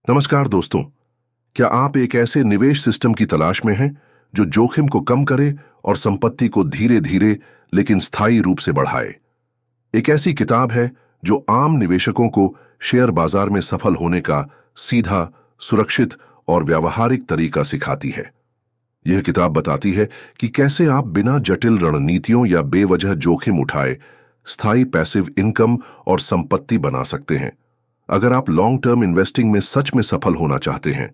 नमस्कार दोस्तों। क्या आप एक ऐसे निवेश सिस्टम की तलाश में हैं जो जोखिम को कम करे और संपत्ति को धीरे धीरे लेकिन स्थायी रूप से बढ़ाए? एक ऐसी किताब है जो आम निवेशकों को शेयर बाजार में सफल होने का सीधा, सुरक्षित और व्यावहारिक तरीका सिखाती है। यह किताब बताती है कि कैसे आप बिना जटिल रणनीतियों या बेवजह जोखिम उठाए स्थायी पैसिव इनकम और संपत्ति बना सकते हैं। अगर आप लॉन्ग टर्म इन्वेस्टिंग में सच में सफल होना चाहते हैं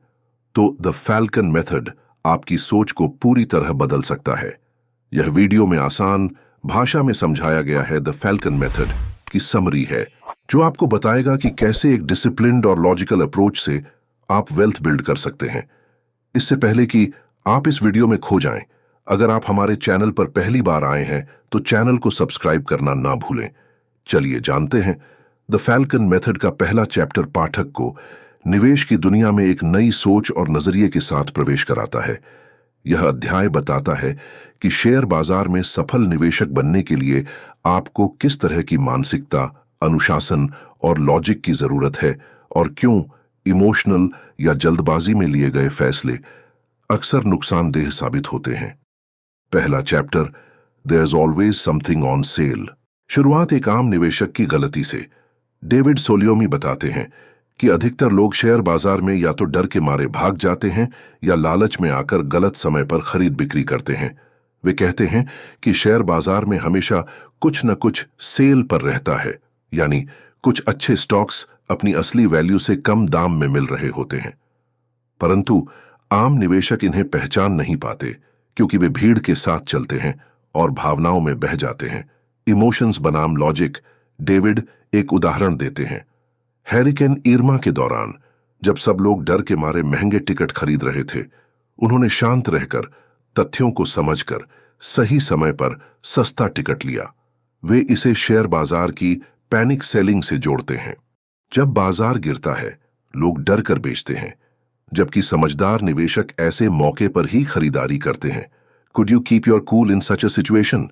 तो द फैल्कन मेथड आपकी सोच को पूरी तरह बदल सकता है। यह वीडियो में आसान भाषा में समझाया गया है द फैल्कन मेथड की समरी है, जो आपको बताएगा कि कैसे एक डिसिप्लिन्ड और लॉजिकल अप्रोच से आप वेल्थ बिल्ड कर सकते हैं। इससे पहले कि आप इस वीडियो में खो जाएं, अगर आप हमारे चैनल पर पहली बार आए हैं तो चैनल को सब्सक्राइब करना ना भूलें। चलिए जानते हैं। द फैल्कन मेथड का पहला चैप्टर पाठक को निवेश की दुनिया में एक नई सोच और नजरिए के साथ प्रवेश कराता है। यह अध्याय बताता है कि शेयर बाजार में सफल निवेशक बनने के लिए आपको किस तरह की मानसिकता, अनुशासन और लॉजिक की जरूरत है और क्यों इमोशनल या जल्दबाजी में लिए गए फैसले अक्सर नुकसानदेह साबित होते हैं। पहला chapter, there is always something on sale. शुरुआत एक आम निवेशक की गलती से। डेविड सोलियोमी बताते हैं कि अधिकतर लोग शेयर बाजार में या तो डर के मारे भाग जाते हैं या लालच में आकर गलत समय पर खरीद बिक्री करते हैं। वे कहते हैं कि शेयर बाजार में हमेशा कुछ न कुछ सेल पर रहता है, यानी कुछ अच्छे स्टॉक्स अपनी असली वैल्यू से कम दाम में मिल रहे होते हैं। परंतु आम निवेशक इन्हें पहचान नहीं पाते क्योंकि वे भीड़ के साथ चलते हैं और भावनाओं में बह जाते हैं। इमोशंस बनाम लॉजिक। डेविड एक उदाहरण देते हैं। हैरिकेन इरमा के दौरान जब सब लोग डर के मारे महंगे टिकट खरीद रहे थे, उन्होंने शांत रहकर तथ्यों को समझकर सही समय पर सस्ता टिकट लिया। वे इसे शेयर बाजार की पैनिक सेलिंग से जोड़ते हैं। जब बाजार गिरता है, लोग डर कर बेचते हैं, जबकि समझदार निवेशक ऐसे मौके पर ही खरीदारी करते हैं। Could you keep your cool in such a situation?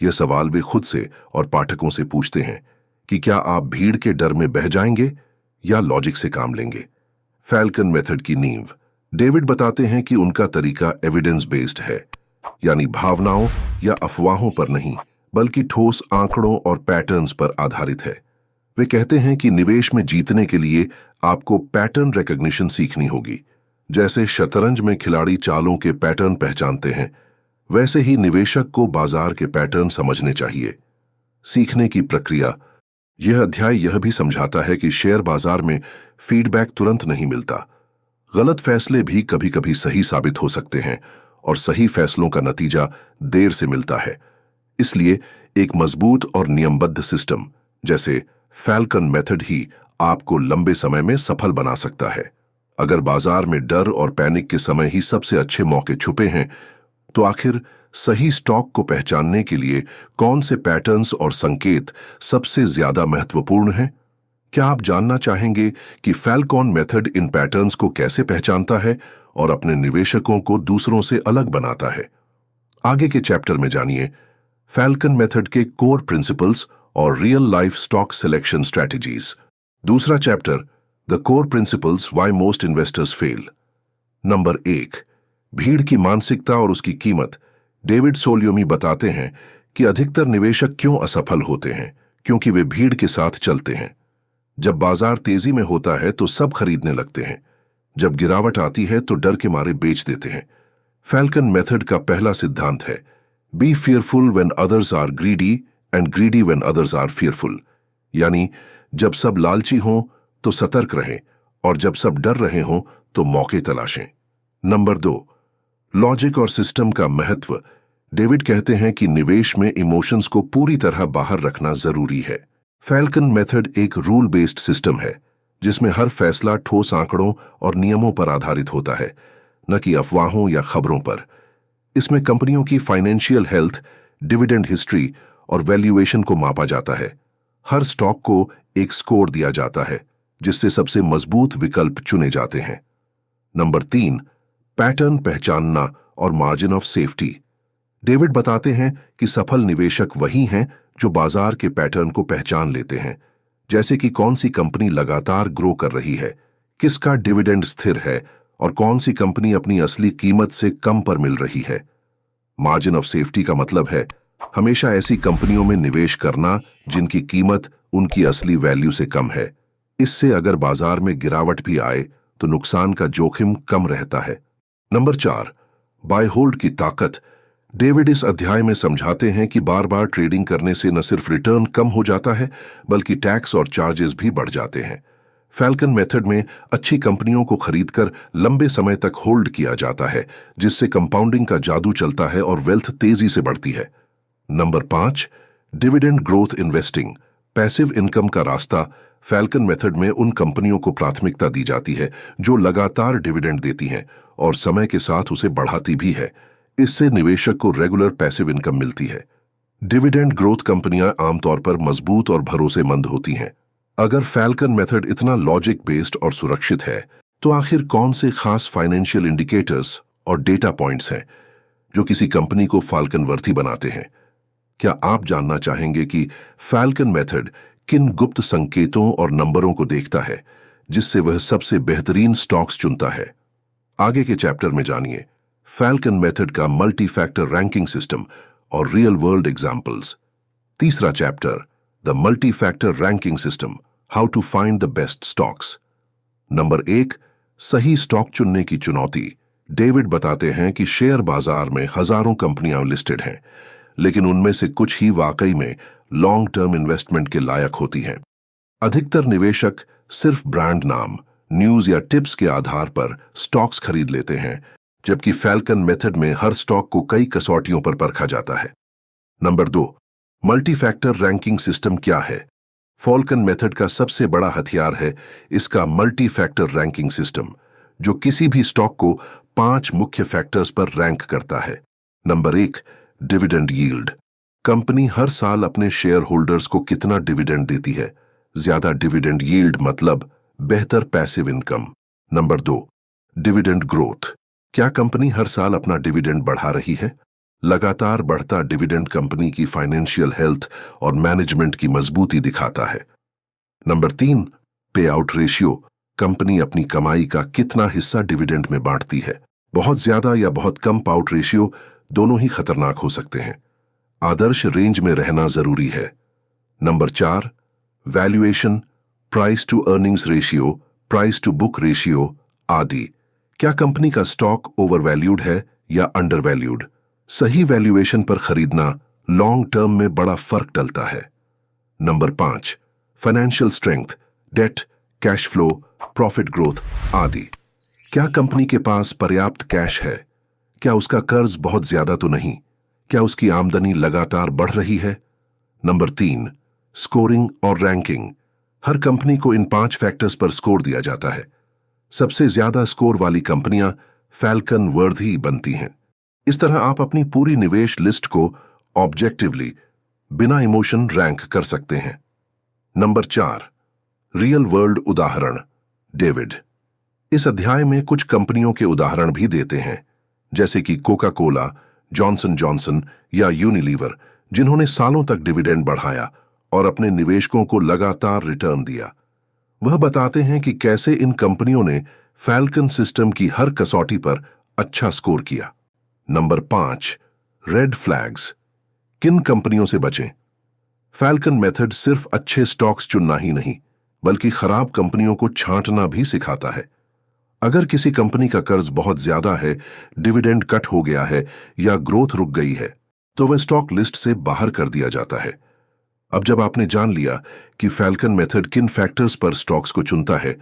यह सवाल वे खुद से और पाठकों से पूछते हैं कि क्या आप भीड़ के डर में बह जाएंगे या लॉजिक से काम लेंगे। फैल्कन मेथड की नींव। डेविड बताते हैं कि उनका तरीका एविडेंस बेस्ड है, यानी भावनाओं या अफवाहों पर नहीं बल्कि ठोस आंकड़ों और पैटर्न्स पर आधारित है। वे कहते हैं कि निवेश में जीतने के लिए आपको पैटर्न रिकॉग्निशन सीखनी होगी। जैसे शतरंज में खिलाड़ी चालों के पैटर्न पहचानते हैं, वैसे ही निवेशक को बाजार के पैटर्न समझने चाहिए। सीखने की प्रक्रिया। यह अध्याय यह भी समझाता है कि शेयर बाजार में फीडबैक तुरंत नहीं मिलता। गलत फैसले भी कभी कभी सही साबित हो सकते हैं और सही फैसलों का नतीजा देर से मिलता है। इसलिए एक मजबूत और नियमबद्ध सिस्टम जैसे फैल्कन मेथड ही आपको लंबे समय में सफल बना सकता है। अगर बाजार में डर और पैनिक के समय ही सबसे अच्छे मौके छुपे हैं, तो आखिर सही स्टॉक को पहचानने के लिए कौन से पैटर्न्स और संकेत सबसे ज्यादा महत्वपूर्ण हैं? क्या आप जानना चाहेंगे कि फैल्कन मेथड इन पैटर्न्स को कैसे पहचानता है और अपने निवेशकों को दूसरों से अलग बनाता है? आगे के चैप्टर में जानिए फैल्कन मेथड के कोर प्रिंसिपल्स और real life stock selection strategies. दूसरा chapter, the core principles why most investors fail. Number 1, भीड़ की मानसिकता और उसकी कीमत। डेविड सोलियोमी बताते हैं कि अधिकतर निवेशक क्यों असफल होते हैं, क्योंकि वे भीड़ के साथ चलते हैं। जब बाजार तेजी में होता है तो सब खरीदने लगते हैं, जब गिरावट आती है तो डर के मारे बेच देते हैं। फैल्कन मेथड का पहला सिद्धांत है, be fearful when others are greedy and greedy when others are fearful. यानी जब सब लालची हों तो सतर्क रहें और जब सब डर रहे हों तो मौके तलाशें। नंबर 2, लॉजिक और सिस्टम का महत्व। डेविड कहते हैं कि निवेश में इमोशंस को पूरी तरह बाहर रखना जरूरी है। फैल्कन मेथड एक रूल बेस्ड सिस्टम है जिसमें हर फैसला ठोस आंकड़ों और नियमों पर आधारित होता है, न कि अफवाहों या खबरों पर। इसमें कंपनियों की फाइनेंशियल हेल्थ, डिविडेंड हिस्ट्री और वैल्यूएशन को मापा जाता है। हर स्टॉक को एक स्कोर दिया जाता है जिससे सबसे मजबूत विकल्प चुने जाते हैं। नंबर 3, पैटर्न पहचानना और मार्जिन ऑफ सेफ्टी। डेविड बताते हैं कि सफल निवेशक वही हैं जो बाजार के पैटर्न को पहचान लेते हैं, जैसे कि कौन सी कंपनी लगातार ग्रो कर रही है, किसका डिविडेंड स्थिर है और कौन सी कंपनी अपनी असली कीमत से कम पर मिल रही है। मार्जिन ऑफ सेफ्टी का मतलब है हमेशा ऐसी कंपनियों में निवेश करना जिनकी कीमत उनकी असली वैल्यू से कम है। इससे अगर बाजार में गिरावट भी आए तो नुकसान का जोखिम कम रहता है। नंबर 4, बाय होल्ड की ताकत। डेविड इस अध्याय में समझाते हैं कि बार बार ट्रेडिंग करने से न सिर्फ रिटर्न कम हो जाता है बल्कि टैक्स और चार्जेस भी बढ़ जाते हैं। फैल्कन मेथड में अच्छी कंपनियों को खरीदकर लंबे समय तक होल्ड किया जाता है, जिससे कंपाउंडिंग का जादू चलता है और वेल्थ तेजी से बढ़ती है। Number 5, dividend growth investing, passive income का रास्ता। फैल्कन मेथड में उन कंपनियों को प्राथमिकता दी जाती है जो लगातार डिविडेंड देती हैं और समय के साथ उसे बढ़ाती भी है। इससे निवेशक को रेगुलर पैसिव इनकम मिलती है। डिविडेंड ग्रोथ कंपनियां आमतौर पर मजबूत और भरोसेमंद होती हैं। अगर फैल्कन मेथड इतना लॉजिक बेस्ड और सुरक्षित है तो आखिर कौन से खास फाइनेंशियल इंडिकेटर्स और डेटा पॉइंट्स हैं जो किसी कंपनी को फैल्कन वर्थी बनाते हैं? क्या आप जानना चाहेंगे कि फैल्कन मेथड किन गुप्त संकेतों और नंबरों को देखता है जिससे वह सबसे बेहतरीन स्टॉक्स चुनता है? आगे के चैप्टर में जानिए फैल्कन मेथड का मल्टी फैक्टर रैंकिंग सिस्टम और रियल वर्ल्ड एग्जाम्पल्स। तीसरा chapter, the multi factor ranking system, how to find the best stocks. Number 1, सही स्टॉक चुनने की चुनौती। डेविड बताते हैं कि शेयर बाजार में हजारों कंपनियां लिस्टेड हैं, लेकिन उनमें से कुछ ही वाकई में लॉन्ग टर्म इन्वेस्टमेंट के लायक होती हैं। अधिकतर निवेशक सिर्फ ब्रांड नाम, न्यूज या टिप्स के आधार पर स्टॉक्स खरीद लेते हैं, जबकि फैल्कन मेथड में हर स्टॉक को कई कसौटियों पर परखा जाता है। Number 2, multi factor ranking system क्या है? फैल्कन मेथड का सबसे बड़ा हथियार है इसका मल्टी फैक्टर रैंकिंग सिस्टम, जो किसी भी स्टॉक को 5 मुख्य फैक्टर्स पर रैंक करता है। Number 1, dividend yield. कंपनी हर साल अपने शेयर होल्डर्स को कितना डिविडेंड देती है। ज्यादा डिविडेंड यील्ड मतलब बेहतर passive income. Number 2, dividend growth. क्या कंपनी हर साल अपना डिविडेंड बढ़ा रही है? लगातार बढ़ता डिविडेंड कंपनी की फाइनेंशियल हेल्थ और मैनेजमेंट की मजबूती दिखाता है। नंबर 3, पे आउट रेशियो। कंपनी अपनी कमाई का कितना हिस्सा डिविडेंड में बांटती है। बहुत ज्यादा या बहुत कम पे आउट रेशियो दोनों ही खतरनाक हो सकते हैं। आदर्श रेंज में रहना जरूरी है। Number 4, valuation, price to earnings ratio, price to book ratio आदि। क्या कंपनी का स्टॉक ओवरवैल्यूड है या अंडरवैल्यूड? सही वैल्यूएशन पर खरीदना लॉन्ग टर्म में बड़ा फर्क डलता है। Number 5, financial strength, debt, cash flow, profit growth आदि। क्या कंपनी के पास पर्याप्त कैश है? क्या उसका कर्ज बहुत ज्यादा तो नहीं? क्या उसकी आमदनी लगातार बढ़ रही है? नंबर 3, स्कोरिंग और रैंकिंग। हर कंपनी को इन 5 फैक्टर्स पर स्कोर दिया जाता है। सबसे ज्यादा स्कोर वाली कंपनियां फैल्कन वर्दी बनती हैं। इस तरह आप अपनी पूरी निवेश लिस्ट को ऑब्जेक्टिवली, बिना इमोशन रैंक कर सकते हैं। नंबर 4, रियल वर्ल्ड उदाहरण। डेविड इस अध्याय में कुछ कंपनियों के उदाहरण भी देते हैं, जैसे कि कोका कोला, जॉनसन जॉनसन या यूनिलीवर, जिन्होंने सालों तक डिविडेंड बढ़ाया और अपने निवेशकों को लगातार रिटर्न दिया। वह बताते हैं कि कैसे इन कंपनियों ने फैल्कन सिस्टम की हर कसौटी पर अच्छा स्कोर किया। Number 5, red flags. किन कंपनियों से बचें? फैल्कन मेथड सिर्फ अच्छे स्टॉक्स चुनना ही नहीं, बल्कि खराब कंपनियों को छांटना भी सिखाता है। अगर किसी कंपनी का कर्ज बहुत ज्यादा है, डिविडेंड कट हो गया है या ग्रोथ रुक गई है, तो वह स्टॉक लिस्ट से बाहर कर दिया जाता है। अब जब आपने जान लिया कि फैल्कन मेथड किन फैक्टर्स पर स्टॉक्स को चुनता है,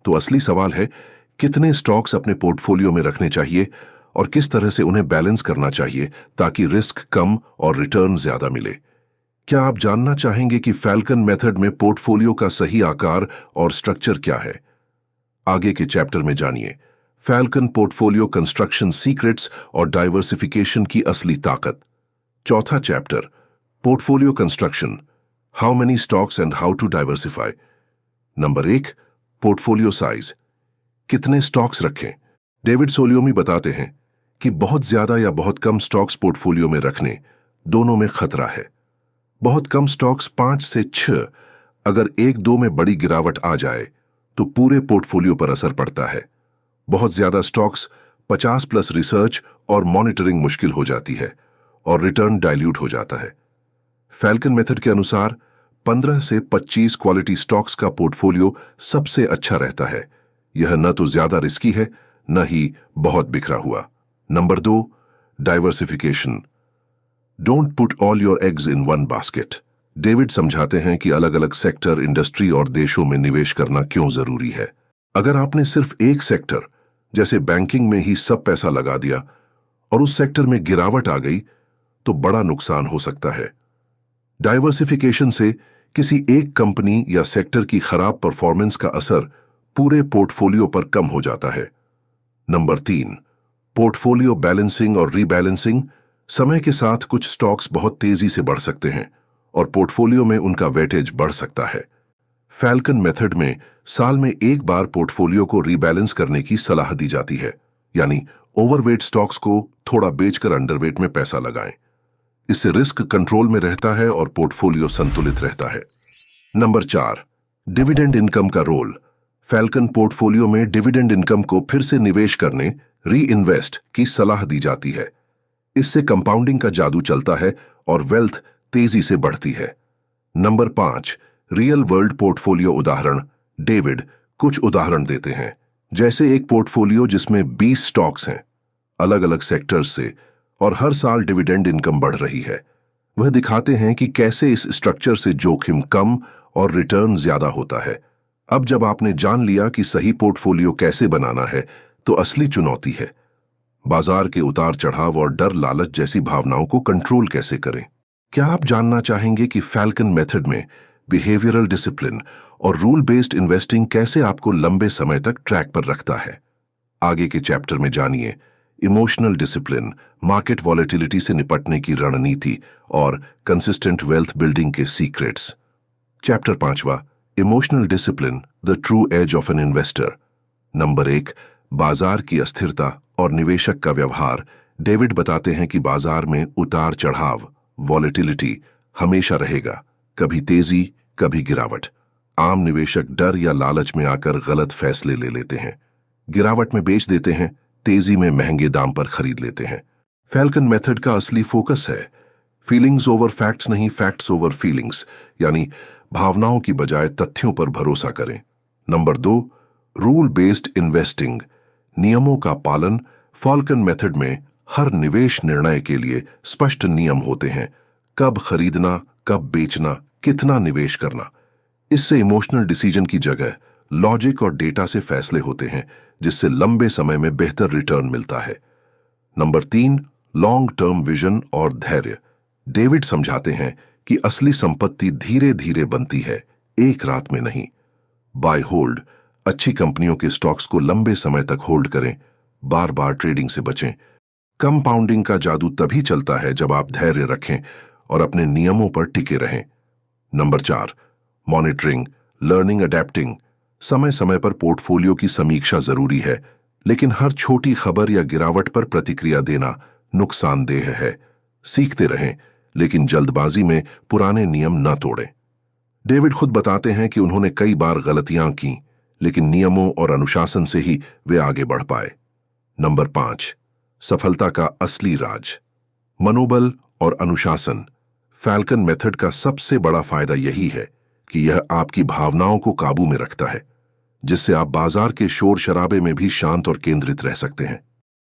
तो असली सवाल है कितने स्टॉक्स अपने पोर्टफोलियो में रखने चाहिए और किस तरह से उन्हें बैलेंस करना चाहिए ताकि रिस्क कम और रिटर्न ज्यादा मिले। क्या आप जानना चाहेंगे कि फैल्कन मेथड में पोर्टफोलियो का सही आकार और स्ट्रक्चर क्या है? आगे के चैप्टर में जानिए फैल्कन पोर्टफोलियो कंस्ट्रक्शन सीक्रेट्स और डाइवर्सिफिकेशन की असली ताकत। चौथा chapter, portfolio construction, how many stocks and how to diversify. Number 1, portfolio size, कितने स्टॉक्स रखें? डेविड सोलियोमी बताते हैं कि बहुत ज्यादा या बहुत कम स्टॉक्स पोर्टफोलियो में रखने दोनों में खतरा है। बहुत कम स्टॉक्स 5 से 6, अगर 1-2 में बड़ी गिरावट आ जाए तो पूरे पोर्टफोलियो पर असर पड़ता है। बहुत ज्यादा स्टॉक्स 50 प्लस रिसर्च और मॉनिटरिंग मुश्किल हो जाती है और रिटर्न डाइल्यूट हो जाता है। फैल्कन मेथड के अनुसार 15 से 25 क्वालिटी स्टॉक्स का पोर्टफोलियो सबसे अच्छा रहता है। यह न तो ज्यादा रिस्की है, न ही बहुत बिखरा हुआ। Number 2, diversification. Don't put all your eggs in one basket. David समझाते हैं कि अलग अलग सेक्टर, इंडस्ट्री और देशों में निवेश करना क्यों जरूरी है। अगर आपने सिर्फ एक सेक्टर जैसे बैंकिंग में ही सब पैसा लगा दिया और उस सेक्टर में गिरावट आ गई तो बड़ा नुकसान हो सकता है। डाइवर्सिफिकेशन से किसी एक कंपनी या सेक्टर की खराब परफॉर्मेंस का असर पूरे पोर्टफोलियो पर कम हो जाता है। नंबर 3, पोर्टफोलियो बैलेंसिंग और रीबैलेंसिंग। समय के साथ कुछ स्टॉक्स बहुत तेजी से बढ़ सकते हैं और पोर्टफोलियो में उनका वेटेज बढ़ सकता है। फैल्कन मेथड में साल में एक बार पोर्टफोलियो को रीबैलेंस करने की सलाह दी जाती है, यानी ओवरवेट स्टॉक्स को थोड़ा बेचकर अंडरवेट में पैसा लगाएं। इससे रिस्क कंट्रोल में रहता है और पोर्टफोलियो संतुलित रहता है। नंबर 4, डिविडेंड इनकम का रोल। फैल्कन पोर्टफोलियो में डिविडेंड इनकम को फिर से निवेश करने, री इन्वेस्ट की सलाह दी जाती है। इससे कंपाउंडिंग का जादू चलता है और वेल्थ तेजी से बढ़ती है। नंबर 5, रियल वर्ल्ड पोर्टफोलियो उदाहरण। डेविड कुछ उदाहरण देते हैं, जैसे एक पोर्टफोलियो जिसमें 20 स्टॉक्स हैं अलग अलग सेक्टर्स से और हर साल डिविडेंड इनकम बढ़ रही है। वह दिखाते हैं कि कैसे इस स्ट्रक्चर से जोखिम कम और रिटर्न ज्यादा होता है। अब जब आपने जान लिया कि सही पोर्टफोलियो कैसे बनाना है, तो असली चुनौती है बाजार के उतार चढ़ाव और डर लालच जैसी भावनाओं को कंट्रोल कैसे करें। क्या आप जानना चाहेंगे कि फैल्कन मेथड में बिहेवियरल डिसिप्लिन और रूल बेस्ड इन्वेस्टिंग कैसे आपको लंबे समय तक ट्रैक पर रखता है? आगे के चैप्टर में जानिए इमोशनल डिसिप्लिन, मार्केट वॉलेटिलिटी से निपटने की रणनीति और कंसिस्टेंट वेल्थ बिल्डिंग के सीक्रेट्स। चैप्टर 5वां, emotional discipline, the true edge of an investor. Number 1, बाजार की अस्थिरता और निवेशक का व्यवहार। डेविड बताते हैं कि बाजार में उतार चढ़ाव, वॉलेटिलिटी हमेशा रहेगा, कभी तेजी कभी गिरावट। आम निवेशक डर या लालच में आकर गलत फैसले ले लेते हैं, गिरावट में बेच देते हैं, तेजी में महंगे दाम पर खरीद लेते हैं। फैल्कन मेथड का असली फोकस है फीलिंग्स ओवर फैक्ट्स नहीं, फैक्ट्स ओवर फीलिंग्स, यानी भावनाओं की बजाय तथ्यों पर भरोसा करें। नंबर 2, रूल बेस्ड इन्वेस्टिंग, नियमों का पालन। फैल्कन मेथड में हर निवेश निर्णय के लिए स्पष्ट नियम होते हैं, कब खरीदना, कब बेचना, कितना निवेश करना। इससे इमोशनल डिसीजन की जगह लॉजिक और डेटा से फैसले होते हैं, जिससे लंबे समय में बेहतर रिटर्न मिलता है। नंबर 3, लॉन्ग टर्म विजन और धैर्य। डेविड समझाते हैं कि असली संपत्ति धीरे धीरे बनती है, एक रात में नहीं। बाय होल्ड, अच्छी कंपनियों के स्टॉक्स को लंबे समय तक होल्ड करें, बार बार ट्रेडिंग से बचें। कंपाउंडिंग का जादू तभी चलता है जब आप धैर्य रखें और अपने नियमों पर टिके रहें। Number 4, monitoring, learning, adapting. समय समय पर पोर्टफोलियो की समीक्षा जरूरी है, लेकिन हर छोटी खबर या गिरावट पर प्रतिक्रिया देना नुकसानदेह है। सीखते रहें, लेकिन जल्दबाजी में पुराने नियम न तोड़ें। डेविड खुद बताते हैं कि उन्होंने कई बार गलतियां की, लेकिन नियमों और अनुशासन से ही वे आगे बढ़ पाए। नंबर 5, सफलता का असली राज, मनोबल और अनुशासन। फैल्कन मेथड का सबसे बड़ा फायदा यही है कि यह आपकी भावनाओं को काबू में रखता है, जिससे आप बाजार के शोर शराबे में भी शांत और केंद्रित रह सकते हैं।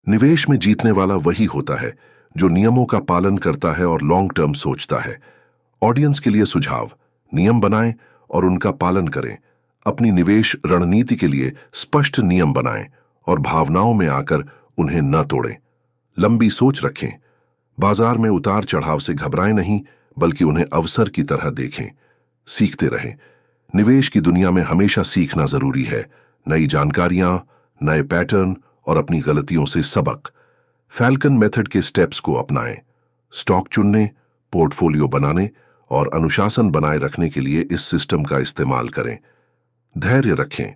निवेश में जीतने वाला वही होता है जो नियमों का पालन करता है और लॉन्ग टर्म सोचता है। ऑडियंस के लिए सुझाव, नियम बनाएं और उनका पालन करें। अपनी निवेश रणनीति के लिए स्पष्ट नियम बनाएं और भावनाओं में आकर उन्हें न तोड़ें। लंबी सोच रखें, बाजार में उतार चढ़ाव से घबराएं नहीं, बल्कि उन्हें अवसर की तरह देखें। सीखते रहें, निवेश की दुनिया में हमेशा सीखना जरूरी है। नई जानकारियां, नए पैटर्न और अपनी गलतियों से सबक। फैल्कन मेथड के स्टेप्स को अपनाएं। स्टॉक चुनने, पोर्टफोलियो बनाने और अनुशासन बनाए रखने के लिए इस सिस्टम का इस्तेमाल करें। धैर्य रखें,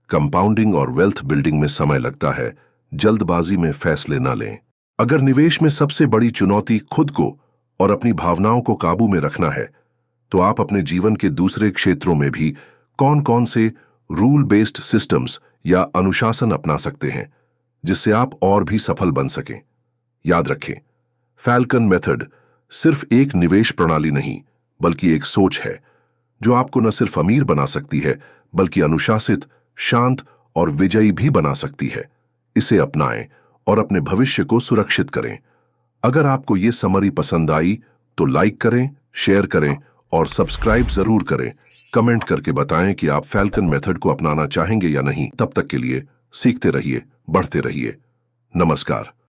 कंपाउंडिंग और वेल्थ बिल्डिंग में समय लगता है, जल्दबाजी में फैसले न लें। अगर निवेश में सबसे बड़ी चुनौती खुद को और अपनी भावनाओं को काबू में रखना है, तो आप अपने जीवन के दूसरे क्षेत्रों में भी कौन कौन से रूल बेस्ड सिस्टम्स या अनुशासन अपना सकते हैं जिससे आप और भी सफल बन सकें। याद रखें, फैल्कन मेथड सिर्फ एक निवेश प्रणाली नहीं, बल्कि एक सोच है जो आपको न सिर्फ अमीर बना सकती है, बल्कि अनुशासित, शांत और विजयी भी बना सकती है। इसे अपनाएं और अपने भविष्य को सुरक्षित करें। अगर आपको ये समरी पसंद आई तो लाइक करें, शेयर करें और सब्सक्राइब जरूर करें। कमेंट करके बताएं कि आप फैल्कन मेथड को अपनाना चाहेंगे या नहीं। तब तक के लिए सीखते रहिए, बढ़ते रहिए। नमस्कार।